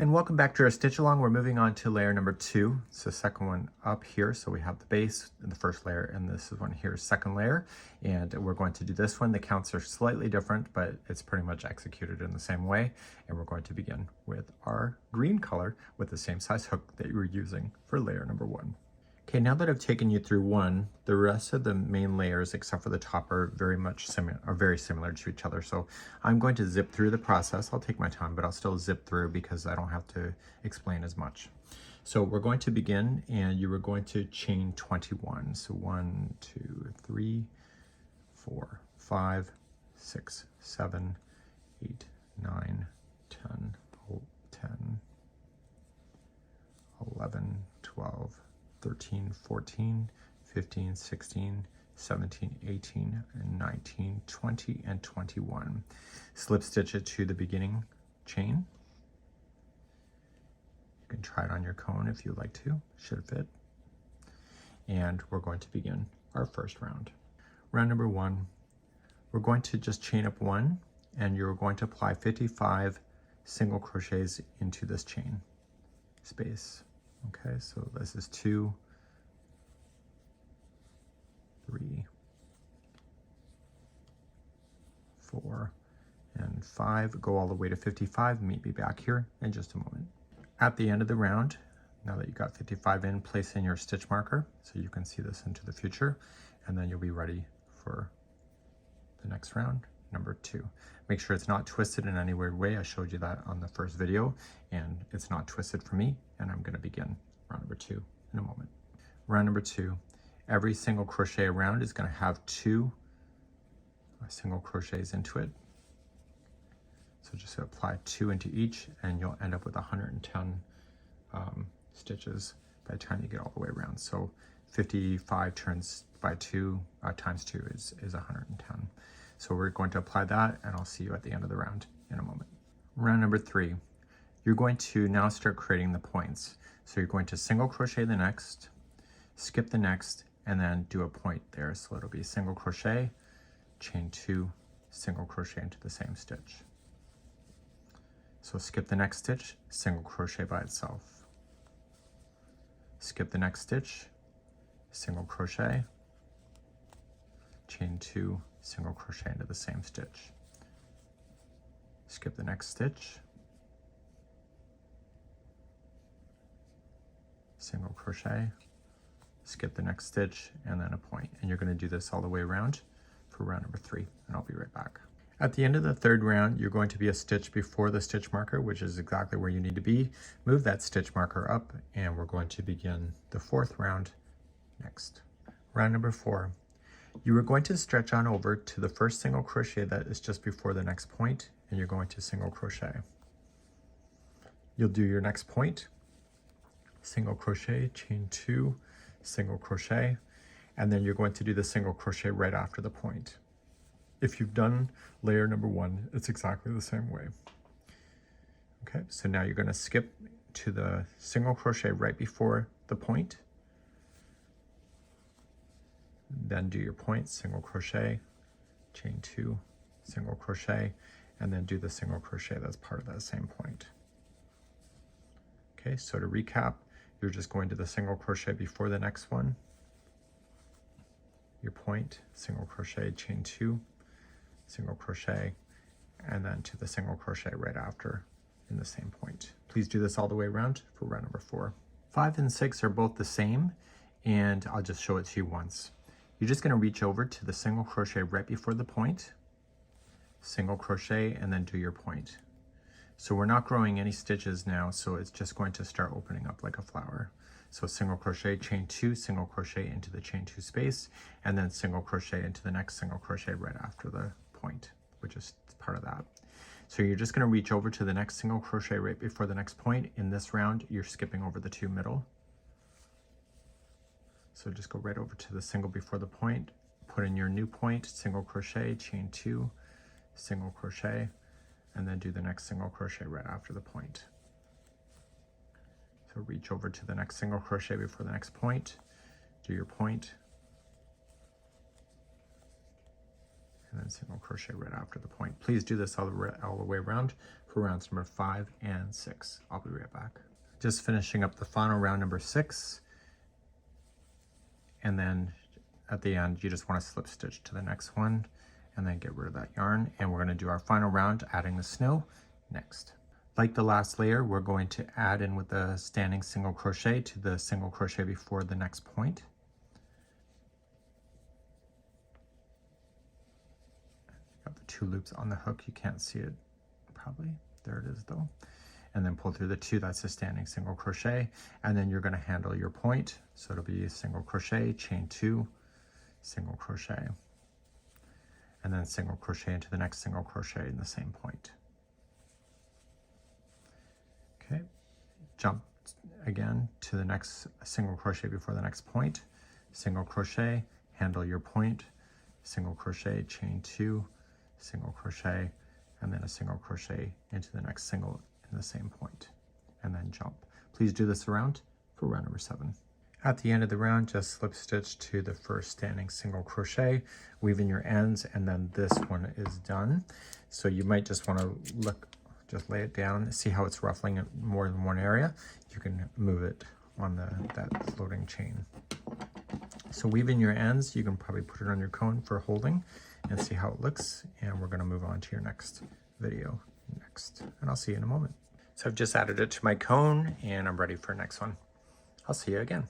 And welcome back to our stitch along. We're moving on to layer number 2. It's the second one up here. So we have the base in the first layer, and this is one here, second layer. And we're going to do this one. The counts are slightly different, but it's pretty much executed in the same way. And we're going to begin with our green color with the same size hook that you were using for layer number 1. Okay, now that I've taken you through 1, the rest of the main layers, except for the top, are very similar to each other. So I'm going to zip through the process. I'll take my time, but I'll still zip through because I don't have to explain as much. So we're going to begin, and you are going to chain 21. So 1, 2, 3, 4, 5, 6, 7, 8, 9, 10, 10, 11, 12, 13, 14, 15, 16, 17, 18, and 19, 20, and 21. Slip stitch it to the beginning chain. You can try it on your cone if you'd like to, should fit. And we're going to begin our first round. Round number 1, we're going to just chain up 1, and you're going to apply 55 single crochets into this chain space. Okay, so this is 2, 3, 4, and 5. Go all the way to 55. Meet me back here in just a moment. At the end of the round, now that you got 55 in, place in your stitch marker so you can see this into the future, and then you'll be ready for the next round, number 2. Make sure it's not twisted in any weird way. I showed you that on the first video, and it's not twisted for me, and I'm going to begin round number 2 in a moment. Round number 2, every single crochet around is going to have 2 single crochets into it. So just apply 2 into each, and you'll end up with 110 stitches by the time you get all the way around. So 55 turns by 2 times 2 is 110. So we're going to apply that, and I'll see you at the end of the round in a moment. Round number 3, you're going to now start creating the points. So you're going to single crochet the next, skip the next, and then do a point there. So it'll be single crochet, chain 2, single crochet into the same stitch. So skip the next stitch, single crochet by itself. Skip the next stitch, single crochet, chain 2, single crochet into the same stitch. Skip the next stitch, single crochet, skip the next stitch, and then a point. And you're going to do this all the way around for round number 3, and I'll be right back. At the end of the third round, you're going to be a stitch before the stitch marker, which is exactly where you need to be. Move that stitch marker up, and we're going to begin the 4th round next. Round number 4. You are going to stretch on over to the first single crochet that is just before the next point, and you're going to single crochet. You'll do your next point, single crochet, chain 2, single crochet, and then you're going to do the single crochet right after the point. If you've done layer number 1, it's exactly the same way. Okay, so now you're going to skip to the single crochet right before the point, then do your point, single crochet, chain 2, single crochet, and then do the single crochet that's part of that same point. Okay, so to recap, you're just going to the single crochet before the next one, your point, single crochet, chain 2, single crochet, and then to the single crochet right after in the same point. Please do this all the way around for round number 4. 5 and 6 are both the same, and I'll just show it to you once. You're just going to reach over to the single crochet right before the point, single crochet, and then do your point. So we're not growing any stitches now, so it's just going to start opening up like a flower. So single crochet, chain 2, single crochet into the chain 2 space, and then single crochet into the next single crochet right after the point, which is part of that. So you're just going to reach over to the next single crochet right before the next point. In this round, you're skipping over the 2 middle. So just go right over to the single before the point, put in your new point, single crochet, chain 2, single crochet, and then do the next single crochet right after the point. So reach over to the next single crochet before the next point, do your point, and then single crochet right after the point. Please do this all the way around for rounds number 5 and 6. I'll be right back. Just finishing up the final round number 6, and then at the end you just want to slip stitch to the next one and then get rid of that yarn, and we're going to do our final round adding the snow next. Like the last layer, we're going to add in with the standing single crochet to the single crochet before the next point. Got the 2 loops on the hook, you can't see it probably, there it is though. And then pull through the 2, that's a standing single crochet, and then you're going to handle your point, so it'll be a single crochet, chain 2, single crochet, and then single crochet into the next single crochet in the same point. Okay, jump again to the next single crochet before the next point, single crochet, handle your point, single crochet, chain 2, single crochet, and then a single crochet into the next single in the same point, and then jump. Please do this around for round number 7. At the end of the round, just slip stitch to the first standing single crochet, weave in your ends, and then this one is done. So you might just want to look, just lay it down, see how it's ruffling in more than one area. You can move it on that floating chain. So weave in your ends, you can probably put it on your cone for holding and see how it looks, and we're going to move on to your next video next, and I'll see you in a moment. So I've just added it to my cone and I'm ready for the next one. I'll see you again.